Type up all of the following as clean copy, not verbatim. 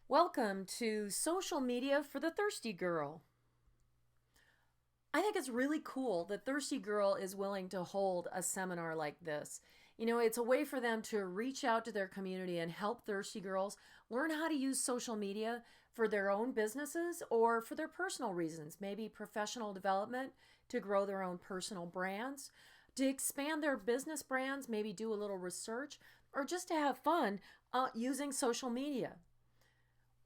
Welcome to Social Media for the Thirsty Girl. I think it's really cool that Thirsty Girl is willing to hold a seminar like this. It's a way for them to reach out to their community and help Thirsty Girls learn how to use social media for their own businesses or for their personal reasons, maybe professional development to grow their own personal brands, to expand their business brands, maybe do a little research, or just to have fun using social media.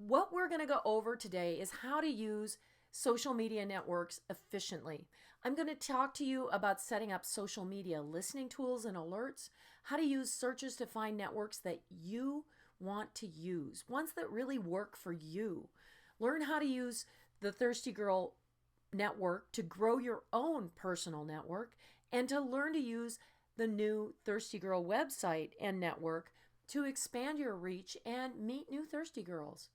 What we're going to go over today is how to use social media networks efficiently. I'm going to talk to you about setting up social media listening tools and alerts, how to use searches to find networks that you want to use, ones that really work for you. Learn how to use the Thirsty Girl network to grow your own personal network and to learn to use the new Thirsty Girl website and network to expand your reach and meet new Thirsty Girls.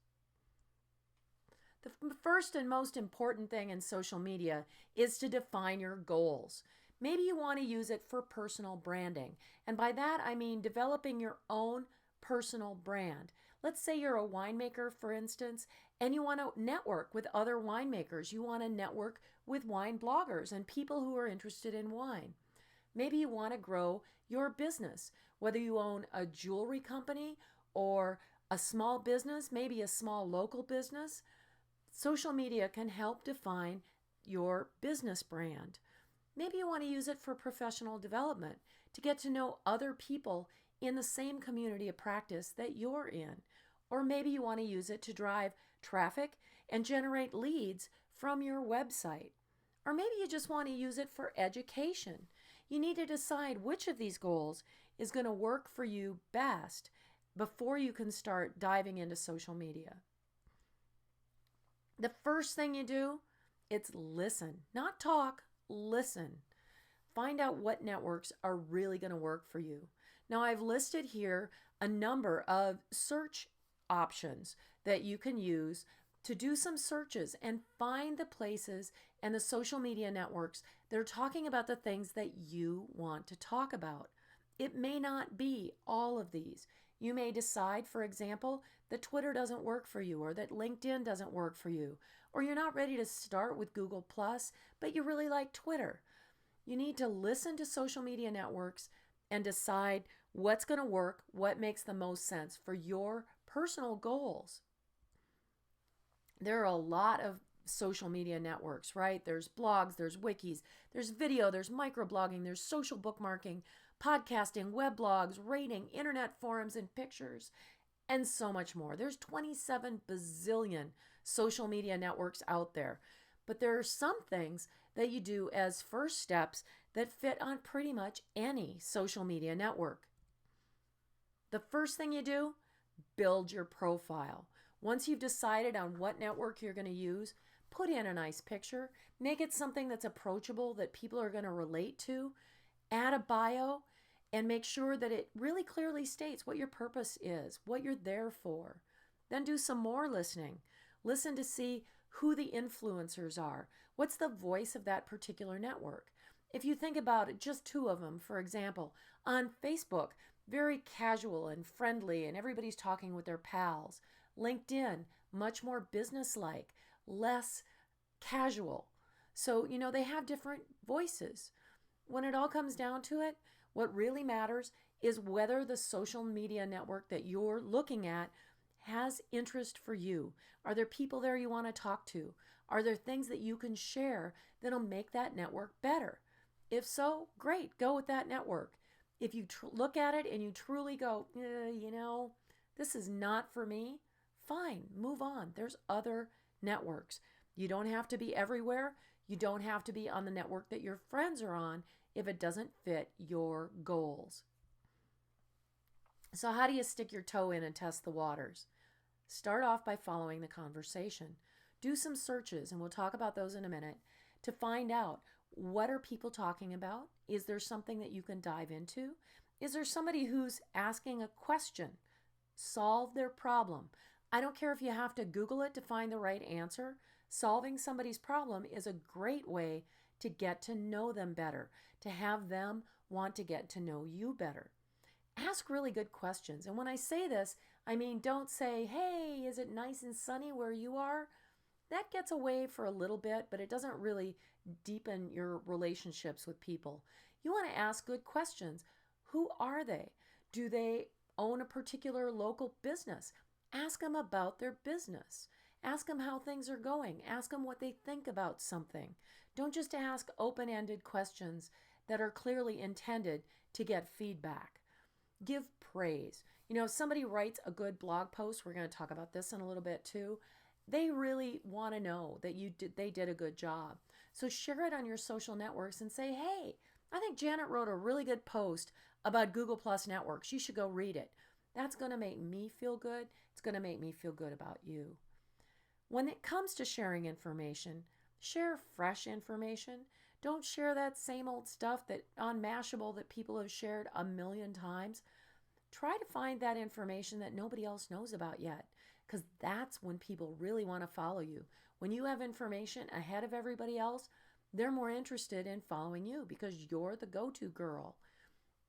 The first and most important thing in social media is to define your goals. Maybe you want to use it for personal branding. And by that, I mean developing your own personal brand. Let's say you're a winemaker, for instance, and you want to network with other winemakers. You want to network with wine bloggers and people who are interested in wine. Maybe you want to grow your business, whether you own a jewelry company or a small business, maybe a small local business. Social media can help define your business brand. Maybe you want to use it for professional development, to get to know other people in the same community of practice that you're in. Or maybe you want to use it to drive traffic and generate leads from your website. Or maybe you just want to use it for education. You need to decide which of these goals is going to work for you best before you can start diving into social media. The first thing you do, it's listen, not talk, listen. Find out what networks are really going to work for you. Now, I've listed here a number of search options that you can use to do some searches and find the places and the social media networks that are talking about the things that you want to talk about. It may not be all of these. You may decide, for example, that Twitter doesn't work for you or that LinkedIn doesn't work for you, or you're not ready to start with Google+, but you really like Twitter. You need to listen to social media networks and decide what's going to work, what makes the most sense for your personal goals. There are a lot of social media networks, right? There's blogs, there's wikis, there's video, there's microblogging, there's social bookmarking, podcasting, weblogs, rating, internet forums, and pictures, and so much more. There's 27 bazillion social media networks out there. But there are some things that you do as first steps that fit on pretty much any social media network. The first thing you do, build your profile. Once you've decided on what network you're going to use, put in a nice picture, make it something that's approachable that people are going to relate to, add a bio, and make sure that it really clearly states what your purpose is, what you're there for. Then do some more listening. Listen to see who the influencers are. What's the voice of that particular network? If you think about it, just two of them, for example, on Facebook, very casual and friendly, and everybody's talking with their pals. LinkedIn, much more business-like, less casual. So, they have different voices. When it all comes down to it, what really matters is whether the social media network that you're looking at has interest for you. Are there people there you want to talk to? Are there things that you can share that'll make that network better? If so, great, go with that network. If you look at it and you truly go, this is not for me, fine, move on. There's other networks. You don't have to be everywhere. You don't have to be on the network that your friends are on if it doesn't fit your goals. So how do you stick your toe in and test the waters? Start off by following the conversation. Do some searches, and we'll talk about those in a minute, to find out what are people talking about? Is there something that you can dive into? Is there somebody who's asking a question? Solve their problem. I don't care if you have to Google it to find the right answer. Solving somebody's problem is a great way to get to know them better, to have them want to get to know you better. Ask really good questions. And when I say this, I mean, don't say, hey, is it nice and sunny where you are? That gets away for a little bit, but it doesn't really deepen your relationships with people. You want to ask good questions. Who are they? Do they own a particular local business? Ask them about their business. Ask them how things are going. Ask them what they think about something. Don't just ask open ended questions that are clearly intended to get feedback. Give praise. If somebody writes a good blog post, we're going to talk about this in a little bit too. They really want to know that they did a good job. So share it on your social networks and say, hey, I think Janet wrote a really good post about Google Plus networks. You should go read it. That's going to make me feel good. It's going to make me feel good about you. When it comes to sharing information, share fresh information. Don't share that same old stuff that on Mashable that people have shared a million times. Try to find that information that nobody else knows about yet, because that's when people really want to follow you. When you have information ahead of everybody else, they're more interested in following you because you're the go-to girl.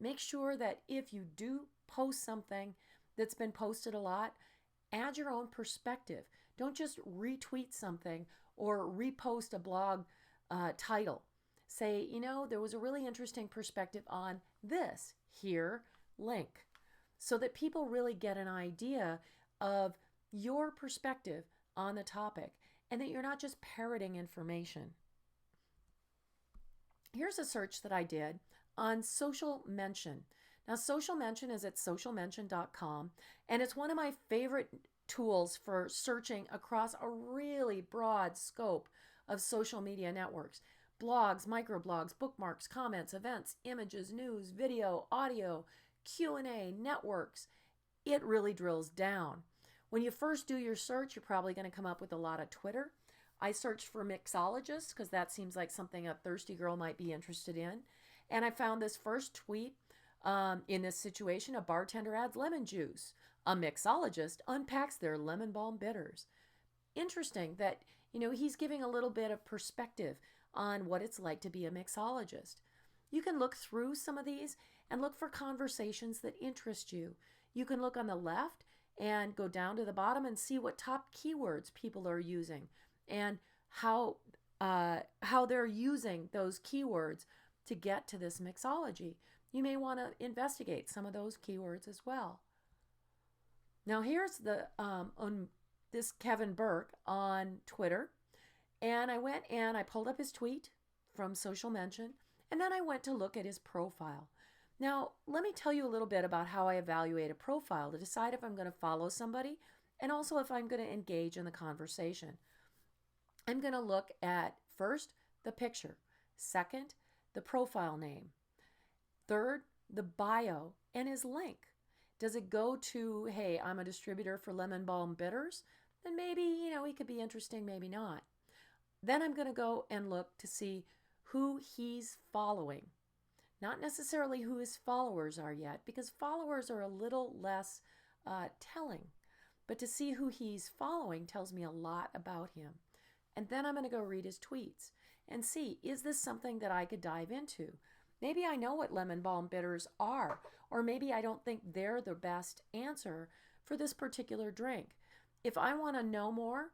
Make sure that if you do post something that's been posted a lot, add your own perspective. Don't just retweet something or repost a blog title. Say, there was a really interesting perspective on this here link, so that people really get an idea of your perspective on the topic and that you're not just parroting information. Here's a search that I did on social mention. Now, social mention is at socialmention.com, and it's one of my favorite tools for searching across a really broad scope of social media networks. Blogs, microblogs, bookmarks, comments, events, images, news, video, audio, Q&A, networks. It really drills down. When you first do your search, you're probably going to come up with a lot of Twitter. I searched for mixologists because that seems like something a thirsty girl might be interested in. And I found this first tweet in this situation: a bartender adds lemon juice. A mixologist unpacks their lemon balm bitters. Interesting that, he's giving a little bit of perspective on what it's like to be a mixologist. You can look through some of these and look for conversations that interest you. You can look on the left and go down to the bottom and see what top keywords people are using and how they're using those keywords to get to this mixology. You may want to investigate some of those keywords as well. Now here's this Kevin Burke on Twitter, and I went and I pulled up his tweet from Social Mention, and then I went to look at his profile. Now, let me tell you a little bit about how I evaluate a profile to decide if I'm going to follow somebody and also if I'm going to engage in the conversation. I'm going to look at, first, the picture. Second, the profile name. Third, the bio and his link. Does it go to, hey, I'm a distributor for lemon balm bitters? Then maybe, he could be interesting, maybe not. Then I'm going to go and look to see who he's following. Not necessarily who his followers are yet, because followers are a little less telling. But to see who he's following tells me a lot about him. And then I'm going to go read his tweets and see, is this something that I could dive into? Maybe I know what lemon balm bitters are, or maybe I don't think they're the best answer for this particular drink. If I want to know more,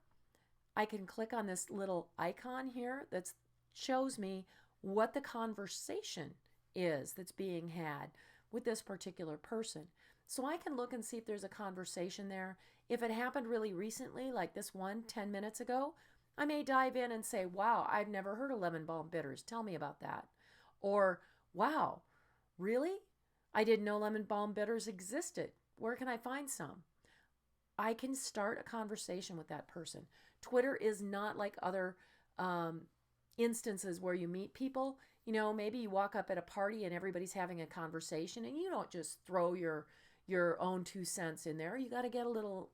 I can click on this little icon here that shows me what the conversation is that's being had with this particular person. So I can look and see if there's a conversation there. If it happened really recently, like this one 10 minutes ago, I may dive in and say, wow, I've never heard of lemon balm bitters. Tell me about that. Or, wow, really? I didn't know lemon balm bitters existed. Where can I find some? I can start a conversation with that person. Twitter is not like other instances where you meet people. Maybe you walk up at a party and everybody's having a conversation and you don't just throw your own 2 cents in there. You got to get a little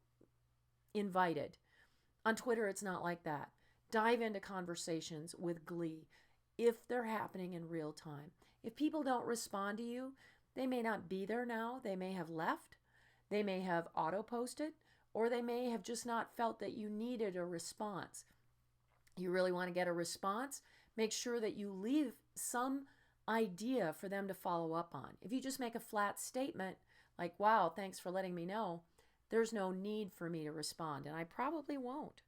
invited. On Twitter, it's not like that. Dive into conversations with glee if they're happening in real time. If people don't respond to you, they may not be there now. They may have left. They may have auto-posted, or they may have just not felt that you needed a response. You really want to get a response? Make sure that you leave some idea for them to follow up on. If you just make a flat statement like, wow, thanks for letting me know, there's no need for me to respond, and I probably won't.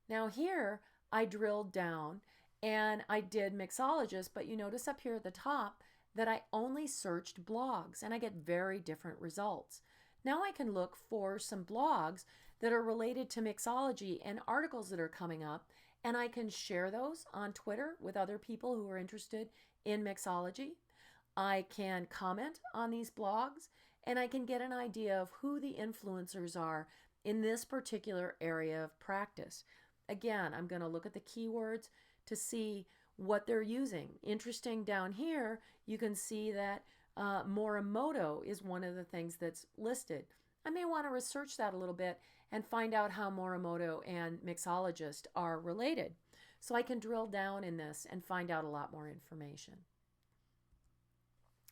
Now here, I drilled down and I did mixologist, but you notice up here at the top that I only searched blogs, and I get very different results. Now I can look for some blogs that are related to mixology and articles that are coming up, and I can share those on Twitter with other people who are interested in mixology. I can comment on these blogs, and I can get an idea of who the influencers are in this particular area of practice. Again, I'm going to look at the keywords to see what they're using. Interesting, down here, you can see that Morimoto is one of the things that's listed. I may want to research that a little bit and find out how Morimoto and mixologist are related. So I can drill down in this and find out a lot more information.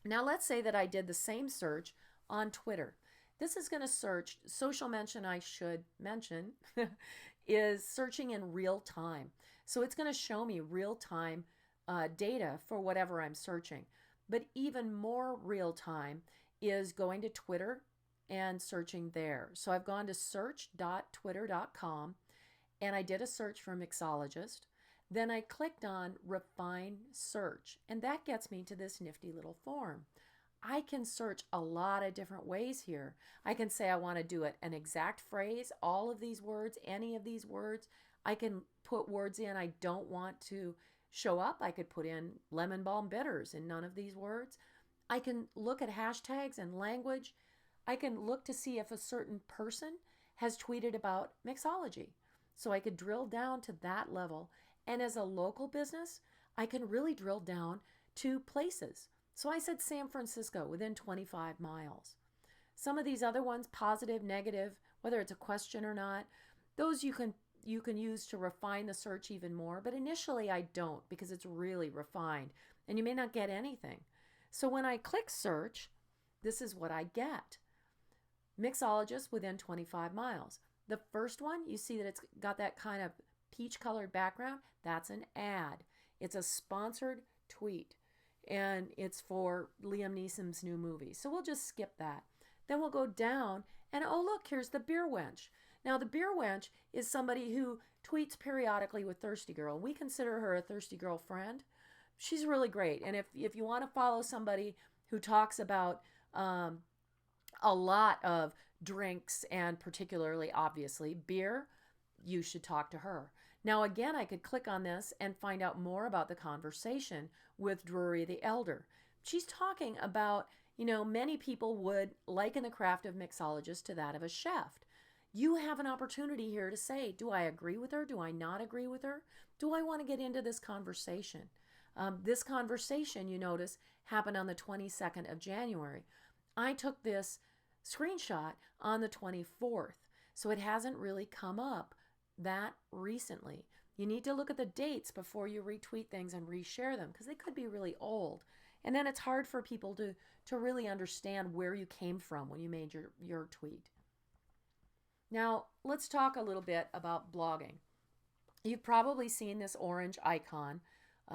Now let's say that I did the same search on Twitter. This is going to search, social mention I should mention, is searching in real time. So it's going to show me real time data for whatever I'm searching. But even more real time is going to Twitter and searching there. So I've gone to search.twitter.com and I did a search for mixologist. Then I clicked on refine search, and that gets me to this nifty little form. I can search a lot of different ways here. I can say I want to do it an exact phrase, all of these words, any of these words. I can put words in I don't want to show up. I could put in lemon balm bitters in none of these words. I can look at hashtags and language. I can look to see if a certain person has tweeted about mixology. So I could drill down to that level. And as a local business, I can really drill down to places. So I said San Francisco, within 25 miles. Some of these other ones, positive, negative, whether it's a question or not, those you can use to refine the search even more. But initially I don't, because it's really refined and you may not get anything. So when I click search, this is what I get. Mixologist within 25 miles. The first one, you see that it's got that kind of peach colored background. That's an ad. It's a sponsored tweet, and it's for Liam Neeson's new movie. So we'll just skip that. Then we'll go down and oh look, here's the beer wench. Now the beer wench is somebody who tweets periodically with Thirsty Girl. We consider her a Thirsty Girl friend. She's really great. And if you want to follow somebody who talks about a lot of drinks and particularly, obviously, beer, you should talk to her. Now, again, I could click on this and find out more about the conversation with Drury the Elder. She's talking about, many people would liken the craft of mixologist to that of a chef. You have an opportunity here to say, do I agree with her? Do I not agree with her? Do I want to get into this conversation? This conversation, you notice, happened on the 22nd of January. I took this screenshot on the 24th, so it hasn't really come up that recently. You need to look at the dates before you retweet things and reshare them, because they could be really old. And then it's hard for people to really understand where you came from when you made your tweet. Now, let's talk a little bit about blogging. You've probably seen this orange icon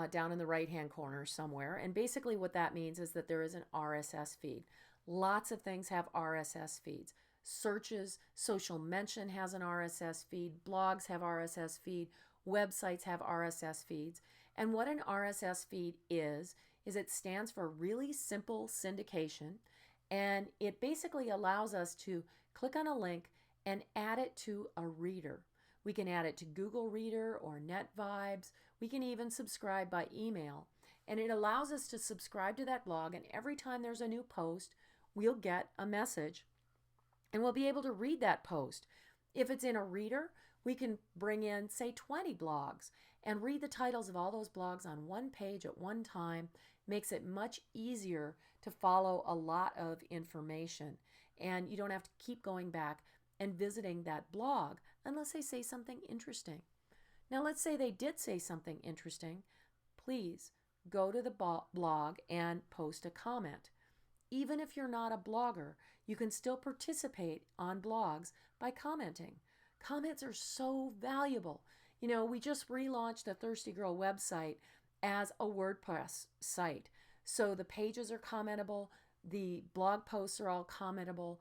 down in the right-hand corner somewhere. And basically what that means is that there is an RSS feed. Lots of things have RSS feeds. Searches, social mention has an RSS feed, blogs have RSS feed, websites have RSS feeds. And what an RSS feed is it stands for really simple syndication, and it basically allows us to click on a link and add it to a reader. We can add it to Google Reader or NetVibes. We can even subscribe by email. And it allows us to subscribe to that blog, and every time there's a new post, we'll get a message and we'll be able to read that post. If it's in a reader, we can bring in, say, 20 blogs and read the titles of all those blogs on one page at one time. Makes it much easier to follow a lot of information. And you don't have to keep going back and visiting that blog unless they say something interesting. Now, let's say they did say something interesting. Please go to the blog and post a comment. Even if you're not a blogger, you can still participate on blogs by commenting. Comments are so valuable. We just relaunched the Thirsty Girl website as a WordPress site. So the pages are commentable, The blog posts are all commentable.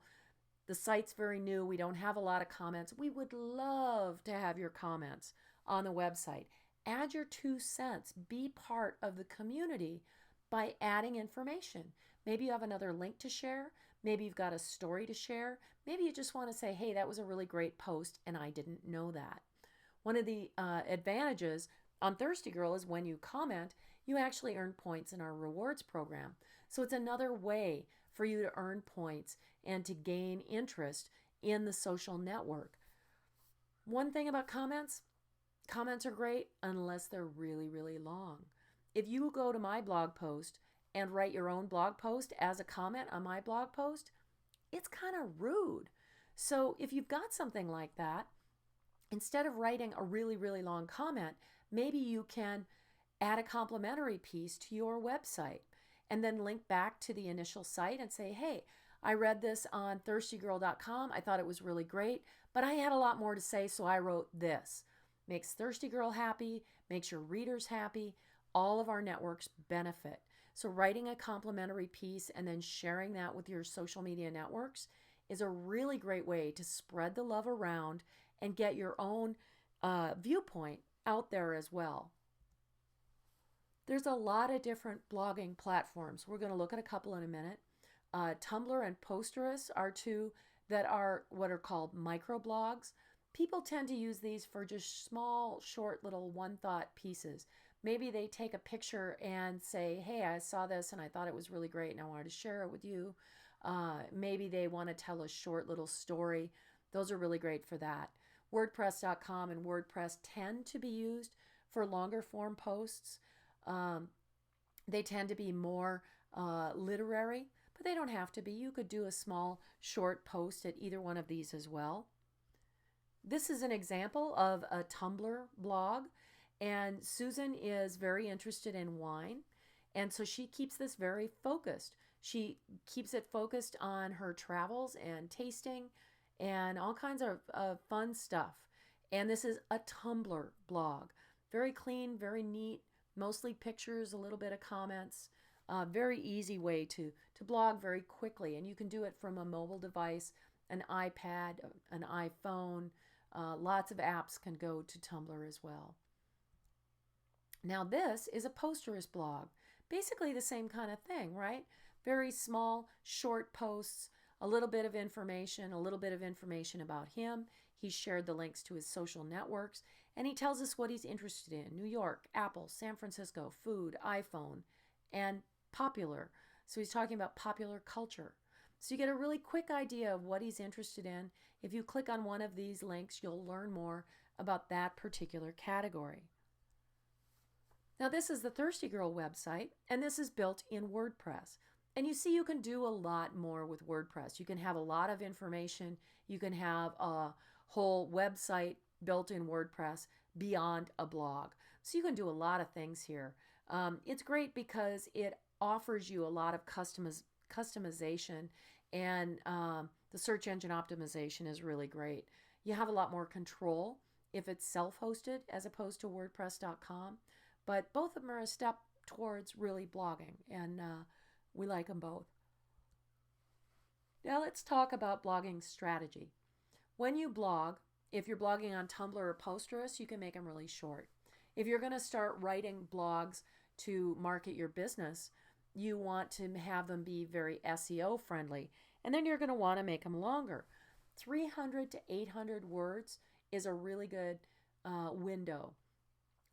The site's very new. We don't have a lot of comments. We would love to have your comments on the website. Add your 2 cents. Be part of the community by adding information. Maybe you have another link to share. Maybe you've got a story to share. Maybe you just want to say, hey, that was a really great post and I didn't know that. One of the advantages on Thirsty Girl is when you comment, you actually earn points in our rewards program. So it's another way for you to earn points and to gain interest in the social network. One thing about comments are great unless they're really, really long. If you go to my blog post and write your own blog post as a comment on my blog post, it's kind of rude. So if you've got something like that, instead of writing a really, really long comment, maybe you can add a complimentary piece to your website and then link back to the initial site and say, hey, I read this on thirstygirl.com. I thought it was really great, but I had a lot more to say, so I wrote this. Makes Thirsty Girl happy, makes your readers happy. All of our networks benefit. So writing a complimentary piece and then sharing that with your social media networks is a really great way to spread the love around and get your own viewpoint out there as well. There's a lot of different blogging platforms. We're going to look at a couple in a minute. Tumblr and Posterous are two that are what are called microblogs. People tend to use these for just small, short, little one-thought pieces. Maybe they take a picture and say, hey, I saw this and I thought it was really great and I wanted to share it with you. Maybe they want to tell a short little story. Those are really great for that. WordPress.com and WordPress tend to be used for longer form posts. They tend to be more literary, but they don't have to be. You could do a small, short post at either one of these as well. This is an example of a Tumblr blog, and Susan is very interested in wine, and so she keeps this very focused. She keeps it focused on her travels and tasting and all kinds of fun stuff. And this is a Tumblr blog. Very clean, very neat, mostly pictures, a little bit of comments. Very easy way to blog very quickly. And you can do it from a mobile device, an iPad, an iPhone. Lots of apps can go to Tumblr as well. Now this is a Posterous blog. Basically the same kind of thing, right? Very small, short posts, a little bit of information about him. He shared the links to his social networks, and he tells us what he's interested in. New York, Apple, San Francisco, food, iPhone, and popular. So he's talking about popular culture. So you get a really quick idea of what he's interested in. If you click on one of these links, you'll learn more about that particular category. Now this is the Thirsty Girl website, and this is built in WordPress. And you see you can do a lot more with WordPress. You can have a lot of information. You can have a whole website built in WordPress beyond a blog. So you can do a lot of things here. It's great because it offers you a lot of customization, and the search engine optimization is really great. You have a lot more control if it's self-hosted as opposed to WordPress.com, but both of them are a step towards really blogging, and we like them both. Now let's talk about blogging strategy. When you blog, if you're blogging on Tumblr or Posterous, you can make them really short. If you're going to start writing blogs to market your business, you want to have them be very SEO friendly, and then you're going to want to make them longer. 300 to 800 words is a really good window.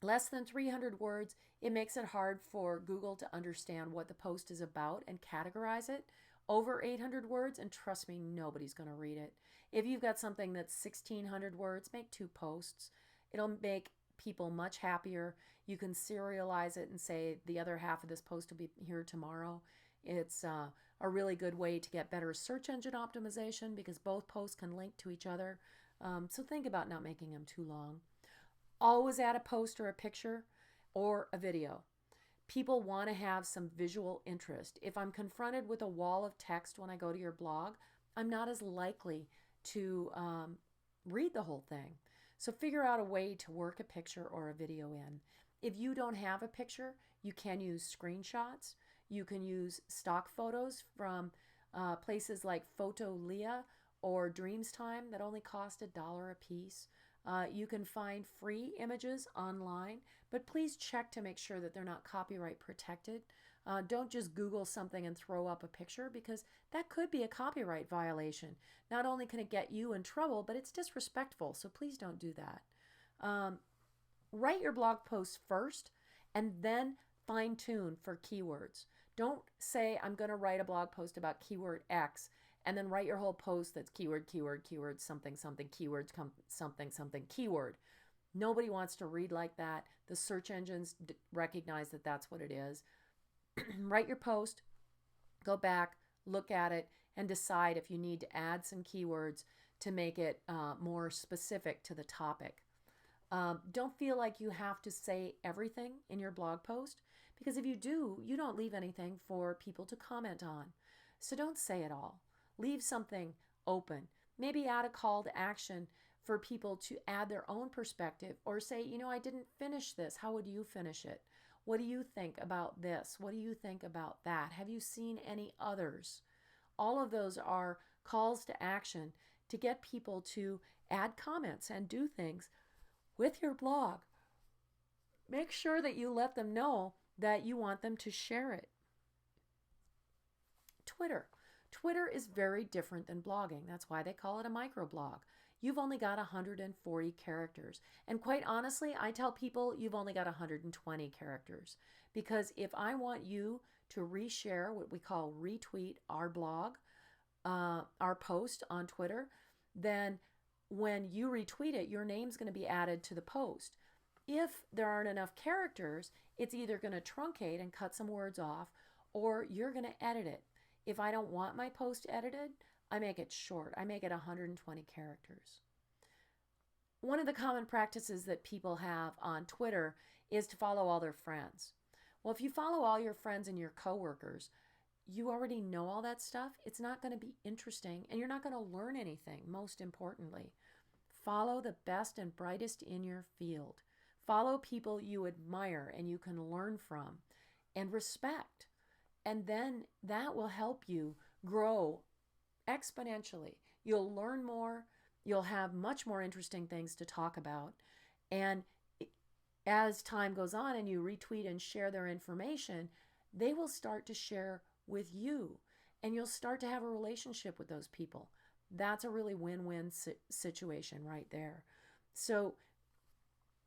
Less than 300 words, it makes it hard for Google to understand what the post is about and categorize it. Over 800 words, and trust me, nobody's going to read it. If you've got something that's 1,600 words, make 2 posts. It'll make people much happier. You can serialize it and say the other half of this post will be here tomorrow. It's a really good way to get better search engine optimization because both posts can link to each other. So think about not making them too long. Always add a post or a picture or a video. People want to have some visual interest. If I'm confronted with a wall of text when I go to your blog, I'm not as likely to read the whole thing. So figure out a way to work a picture or a video in. If you don't have a picture, you can use screenshots. You can use stock photos from places like Photolia or Dreamstime that only cost $1 a piece. You can find free images online, but please check to make sure that they're not copyright protected. Don't just Google something and throw up a picture, because that could be a copyright violation. Not only can it get you in trouble, but it's disrespectful, so please don't do that. Write your blog posts first and then fine tune for keywords. Don't say, I'm going to write a blog post about keyword X, and then write your whole post that's keyword, keyword, keyword, something, something, keywords, something, something, keyword. Nobody wants to read like that. The search engines recognize that that's what it is. Write your post, go back, look at it, and decide if you need to add some keywords to make it more specific to the topic. Don't feel like you have to say everything in your blog post, because if you do, you don't leave anything for people to comment on. So don't say it all. Leave something open. Maybe add a call to action for people to add their own perspective, or say, I didn't finish this. How would you finish it? What do you think about this? What do you think about that? Have you seen any others? All of those are calls to action to get people to add comments and do things with your blog. Make sure that you let them know that you want them to share it. Twitter. Twitter is very different than blogging. That's why they call it a microblog. You've only got 140 characters. And quite honestly, I tell people you've only got 120 characters. Because if I want you to reshare, what we call retweet, our blog, our post on Twitter, then when you retweet it, your name's going to be added to the post. If there aren't enough characters, it's either going to truncate and cut some words off, or you're going to edit it. If I don't want my post edited, I make it short. I make it 120 characters. One of the common practices that people have on Twitter is to follow all their friends. Well, if you follow all your friends and your coworkers, you already know all that stuff. It's not going to be interesting, and you're not going to learn anything, most importantly. Follow the best and brightest in your field. Follow people you admire and you can learn from and respect. And then that will help you grow exponentially. You'll learn more. You'll have much more interesting things to talk about. And as time goes on and you retweet and share their information, they will start to share with you, and you'll start to have a relationship with those people. That's a really win-win situation right there. So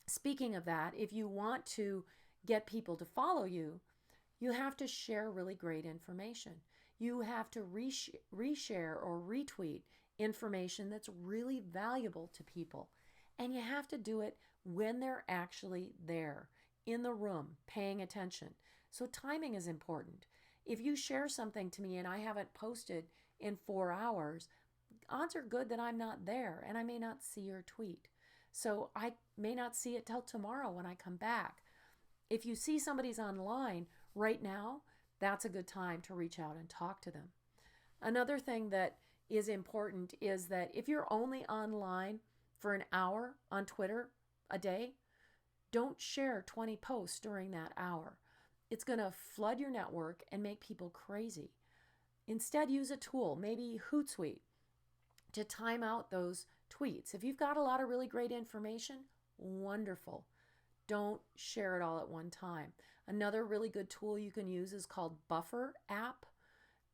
speaking of that, if you want to get people to follow you, you have to share really great information. You have to reshare or retweet information that's really valuable to people. And you have to do it when they're actually there, in the room, paying attention. So timing is important. If you share something to me and I haven't posted in 4 hours, odds are good that I'm not there and I may not see your tweet. So I may not see it till tomorrow when I come back. If you see somebody's online right now, that's a good time to reach out and talk to them. Another thing that is important is that if you're only online for an hour on Twitter a day, don't share 20 posts during that hour. It's going to flood your network and make people crazy. Instead, use a tool, maybe Hootsuite, to time out those tweets. If you've got a lot of really great information, wonderful. Don't share it all at one time. Another really good tool you can use is called Buffer app.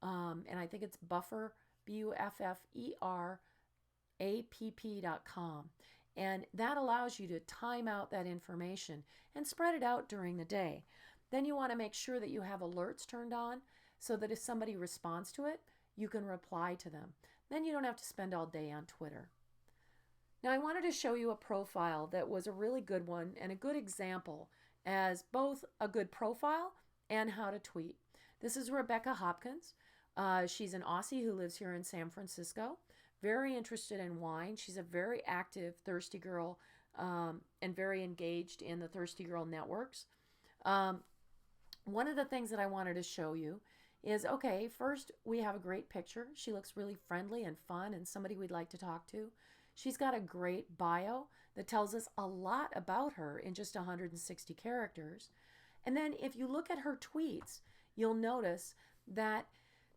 And I think it's Buffer, BUFFERAPP.com. And that allows you to time out that information and spread it out during the day. Then you want to make sure that you have alerts turned on so that if somebody responds to it, you can reply to them. Then you don't have to spend all day on Twitter. Now, I wanted to show you a profile that was a really good one and a good example as both a good profile and how to tweet. This is Rebecca Hopkins. She's an Aussie who lives here in San Francisco, very interested in wine. She's a very active Thirsty Girl and very engaged in the Thirsty Girl networks. One of the things that I wanted to show you is, okay, first we have a great picture. She looks really friendly and fun and somebody we'd like to talk to. She's got a great bio that tells us a lot about her in just 160 characters. And then if you look at her tweets, you'll notice that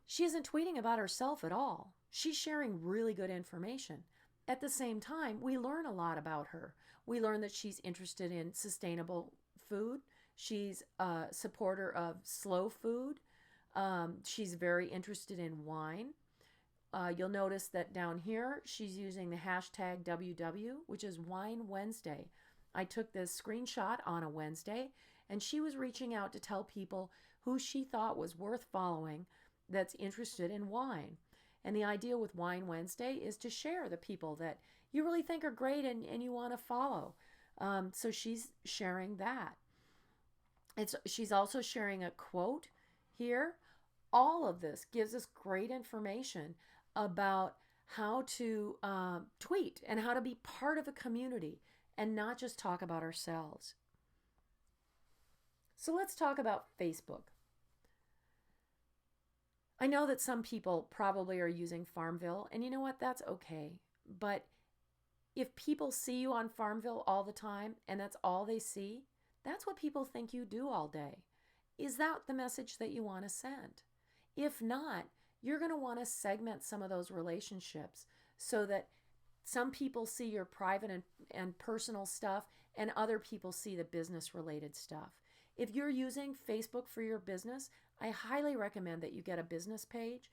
she isn't tweeting about herself at all. She's sharing really good information. At the same time, we learn a lot about her. We learn that she's interested in sustainable food. She's a supporter of slow food. She's very interested in wine. You'll notice that down here, she's using the hashtag WW, which is Wine Wednesday. I took this screenshot on a Wednesday, and she was reaching out to tell people who she thought was worth following that's interested in wine. And the idea with Wine Wednesday is to share the people that you really think are great and you want to follow. So she's sharing that. She's also sharing a quote here. All of this gives us great information about how to tweet and how to be part of a community and not just talk about ourselves. So let's talk about Facebook. I know that some people probably are using Farmville, and you know what? That's okay. But if people see you on Farmville all the time and that's all they see, that's what people think you do all day. Is that the message that you want to send? If not, you're going to want to segment some of those relationships so that some people see your private and personal stuff and other people see the business related stuff. If you're using Facebook for your business, I highly recommend that you get a business page.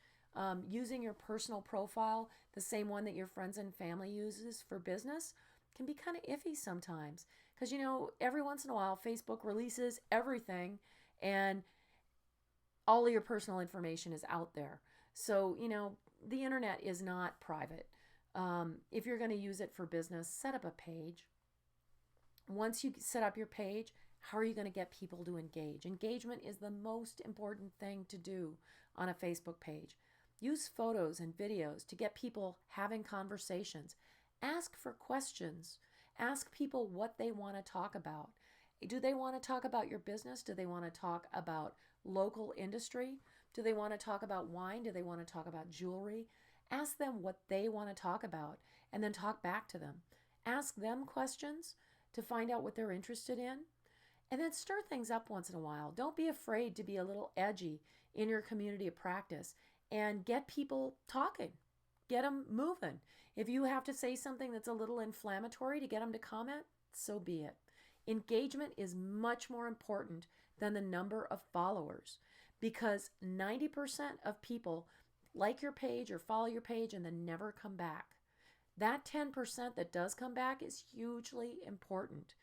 Using your personal profile, the same one that your friends and family uses for business, can be kind of iffy sometimes. Because, every once in a while, Facebook releases everything and all of your personal information is out there. So, the internet is not private. If you're going to use it for business, set up a page. Once you set up your page, how are you going to get people to engage? Engagement is the most important thing to do on a Facebook page. Use photos and videos to get people having conversations. Ask for questions. Ask people what they want to talk about. Do they want to talk about your business? Do they want to talk about local industry? Do they want to talk about wine? Do they want to talk about jewelry? Ask them what they want to talk about and then talk back to them. Ask them questions to find out what they're interested in. And then stir things up once in a while. Don't be afraid to be a little edgy in your community of practice and get people talking. Get them moving. If you have to say something that's a little inflammatory to get them to comment, so be it. Engagement is much more important than the number of followers because 90% of people like your page or follow your page and then never come back. That 10% that does come back is hugely important.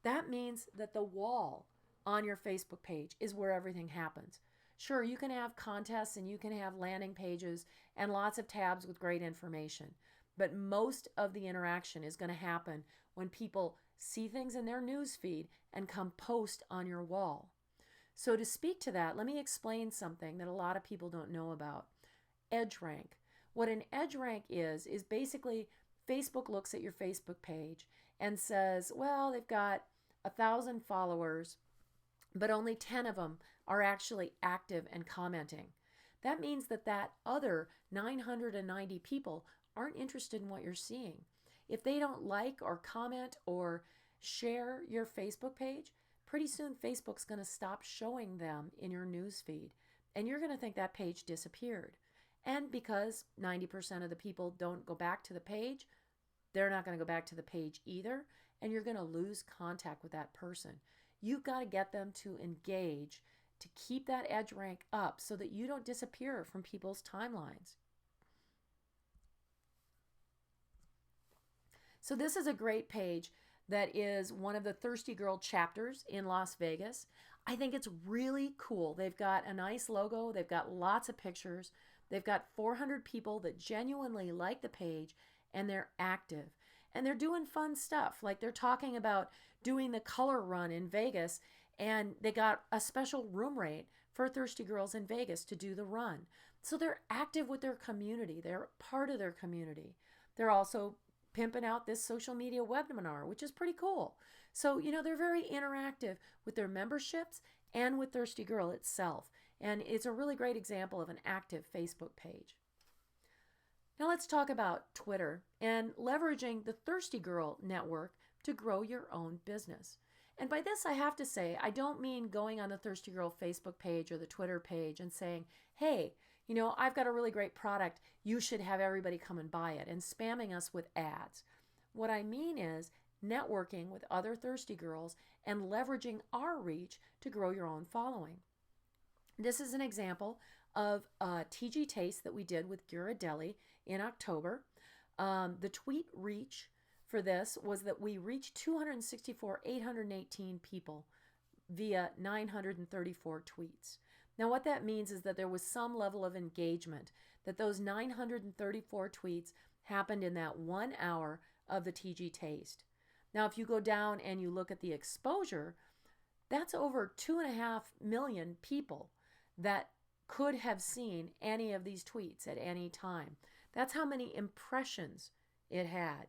That means that the wall on your Facebook page is where everything happens. Sure, you can have contests and you can have landing pages and lots of tabs with great information, but most of the interaction is going to happen when people see things in their news feed and come post on your wall. So to speak to that, let me explain something that a lot of people don't know about. Edge rank. What an edge rank is basically Facebook looks at your Facebook page and says, well, they've got 1,000 followers, but only 10 of them are actually active and commenting. That means that other 990 people aren't interested in what you're seeing. If they don't like or comment or share your Facebook page, pretty soon Facebook's going to stop showing them in your news feed, and you're going to think that page disappeared. And because 90% of the people don't go back to the page, they're not going to go back to the page either, and you're going to lose contact with that person. You've got to get them to engage to keep that edge rank up so that you don't disappear from people's timelines. So this is a great page that is one of the Thirsty Girl chapters in Las Vegas. I think it's really cool. They've got a nice logo. They've got lots of pictures. They've got 400 people that genuinely like the page and they're active. And they're doing fun stuff. Like they're talking about doing the color run in Vegas, and they got a special room rate for Thirsty Girls in Vegas to do the run. So they're active with their community. They're part of their community. They're also pimping out this social media webinar, which is pretty cool. So, they're very interactive with their memberships and with Thirsty Girl itself. And it's a really great example of an active Facebook page. Now let's talk about Twitter and leveraging the Thirsty Girl network to grow your own business. And by this, I have to say, I don't mean going on the Thirsty Girl Facebook page or the Twitter page and saying, hey, I've got a really great product. You should have everybody come and buy it, and spamming us with ads. What I mean is networking with other thirsty girls and leveraging our reach to grow your own following. This is an example of a TG Taste that we did with Ghirardelli in October. The tweet reach for this was that we reached 264,818 people via 934 tweets. Now, what that means is that there was some level of engagement, that those 934 tweets happened in that 1 hour of the TG Taste. Now, if you go down and you look at the exposure, that's over 2.5 million people that could have seen any of these tweets at any time. That's how many impressions it had.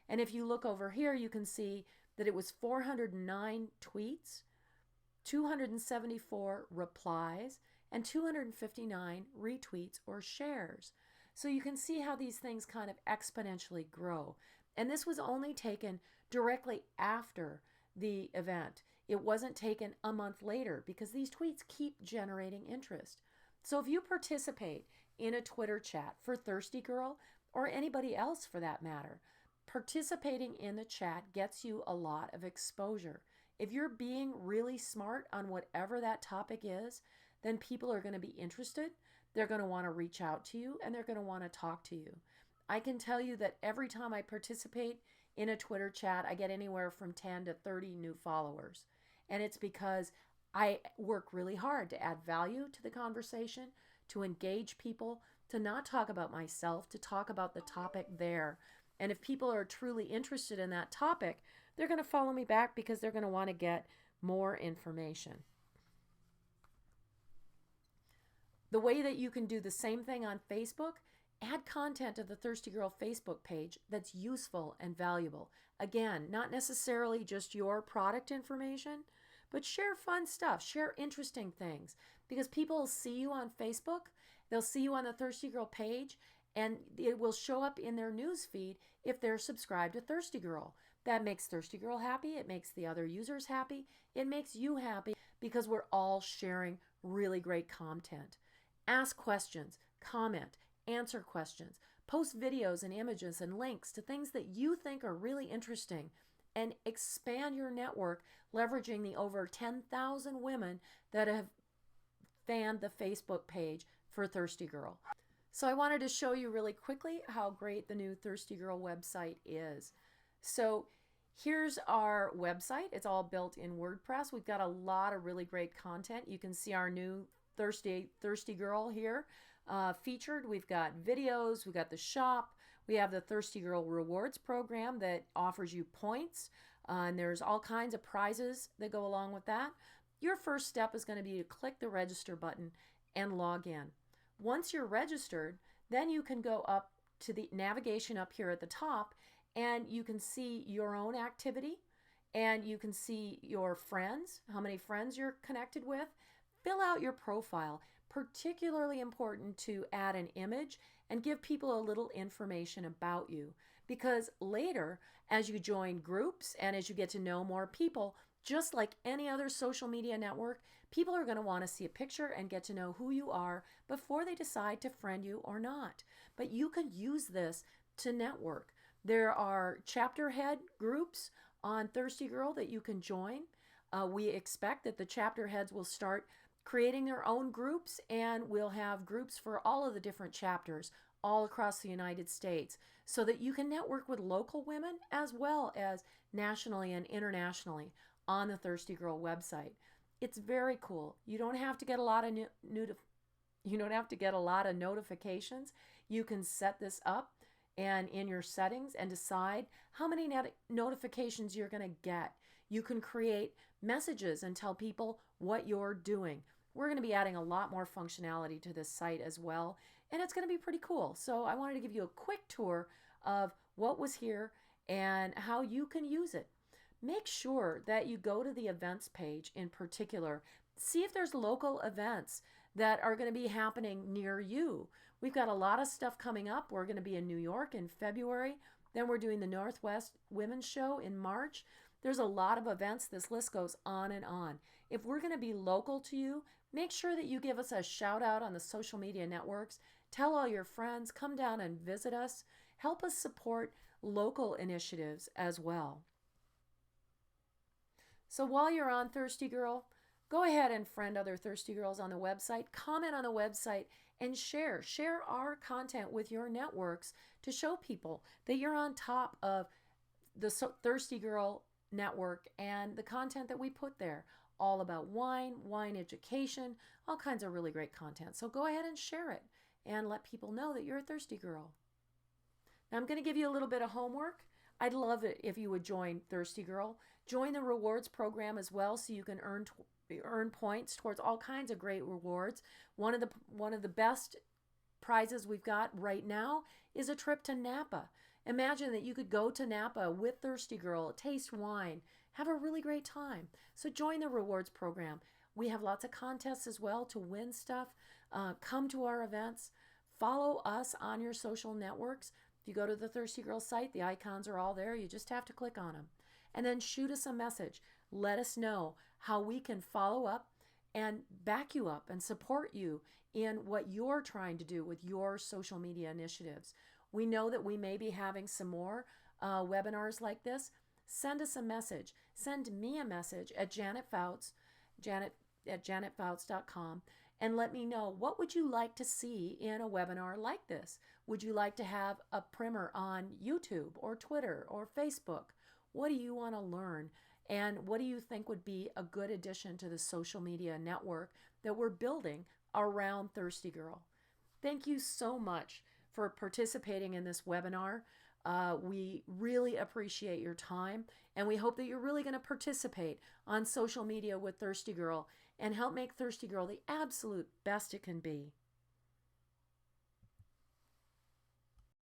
And if you look over here, you can see that it was 409 tweets, 274 replies, and 259 retweets or shares. So you can see how these things kind of exponentially grow. And this was only taken directly after the event. It wasn't taken a month later because these tweets keep generating interest. So if you participate in a Twitter chat for Thirsty Girl, or anybody else for that matter, participating in the chat gets you a lot of exposure. If you're being really smart on whatever that topic is, then people are going to be interested. They're going to want to reach out to you, and they're going to want to talk to you. I can tell you that every time I participate in a Twitter chat, I get anywhere from 10 to 30 new followers. And it's because I work really hard to add value to the conversation, to engage people, to not talk about myself, to talk about the topic there. And if people are truly interested in that topic, they're going to follow me back because they're going to want to get more information. The way that you can do the same thing on Facebook, add content to the Thirsty Girl Facebook page that's useful and valuable. Again, not necessarily just your product information, but share fun stuff, share interesting things, because people will see you on Facebook, they'll see you on the Thirsty Girl page, and it will show up in their news feed if they're subscribed to Thirsty Girl. That makes Thirsty Girl happy, it makes the other users happy, it makes you happy because we're all sharing really great content. Ask questions, comment, answer questions, post videos and images and links to things that you think are really interesting, and expand your network leveraging the over 10,000 women that have fanned the Facebook page for Thirsty Girl. So I wanted to show you really quickly how great the new Thirsty Girl website is. So here's our website. It's all built in WordPress. We've got a lot of really great content. You can see our new Thirsty Girl here featured. We've got videos, we've got the shop, we have the Thirsty Girl Rewards program that offers you points, and there's all kinds of prizes that go along with that. Your first step is going to be to click the register button and log in. Once you're registered, then you can go up to the navigation up here at the top, and you can see your own activity, and you can see your friends, how many friends you're connected with. Fill out your profile. Particularly important to add an image and give people a little information about you, because later, as you join groups and as you get to know more people, just like any other social media network, people are going to want to see a picture and get to know who you are before they decide to friend you or not. But you can use this to network. There are chapter head groups on Thirsty Girl that you can join. We expect that the chapter heads will start creating their own groups, and we'll have groups for all of the different chapters all across the United States so that you can network with local women as well as nationally and internationally on the Thirsty Girl website. It's very cool. You don't have to get a lot of notifications. You can set this up and in your settings and decide how many notifications you're going to get. You can create messages and tell people what you're doing. We're going to be adding a lot more functionality to this site as well, and it's going to be pretty cool. So I wanted to give you a quick tour of what was here and how you can use it. Make sure that you go to the events page in particular. See if there's local events that are going to be happening near you. We've got a lot of stuff coming up. We're going to be in New York in February. Then we're doing the Northwest Women's Show in March. There's a lot of events. This list goes on and on. If we're going to be local to you, make sure that you give us a shout out on the social media networks. Tell all your friends, come down and visit us. Help us support local initiatives as well. So while you're on Thirsty Girl, go ahead and friend other Thirsty Girls on the website, comment on the website, and share our content with your networks to show people that you're on top of the Thirsty Girl network and the content that we put there, all about wine education, all kinds of really great content. So go ahead and share it and let people know that you're a Thirsty Girl. Now I'm going to give you a little bit of homework. I'd love it if you would join Thirsty Girl. Join the rewards program as well, so you can earn points towards all kinds of great rewards. One of the best prizes we've got right now is a trip to Napa. Imagine that you could go to Napa with Thirsty Girl, taste wine, have a really great time. So join the rewards program. We have lots of contests as well to win stuff. Come to our events. Follow us on your social networks. If you go to the Thirsty Girl site, the icons are all there. You just have to click on them. And then shoot us a message. Let us know how we can follow up and back you up and support you in what you're trying to do with your social media initiatives. We know that we may be having some more webinars like this. Send us a message. Send me a message at Janet at janetfouts.com, and let me know, what would you like to see in a webinar like this? Would you like to have a primer on YouTube or Twitter or Facebook? What do you want to learn? And what do you think would be a good addition to the social media network that we're building around Thirsty Girl? Thank you so much for participating in this webinar. We really appreciate your time, and we hope that you're really going to participate on social media with Thirsty Girl and help make Thirsty Girl the absolute best it can be.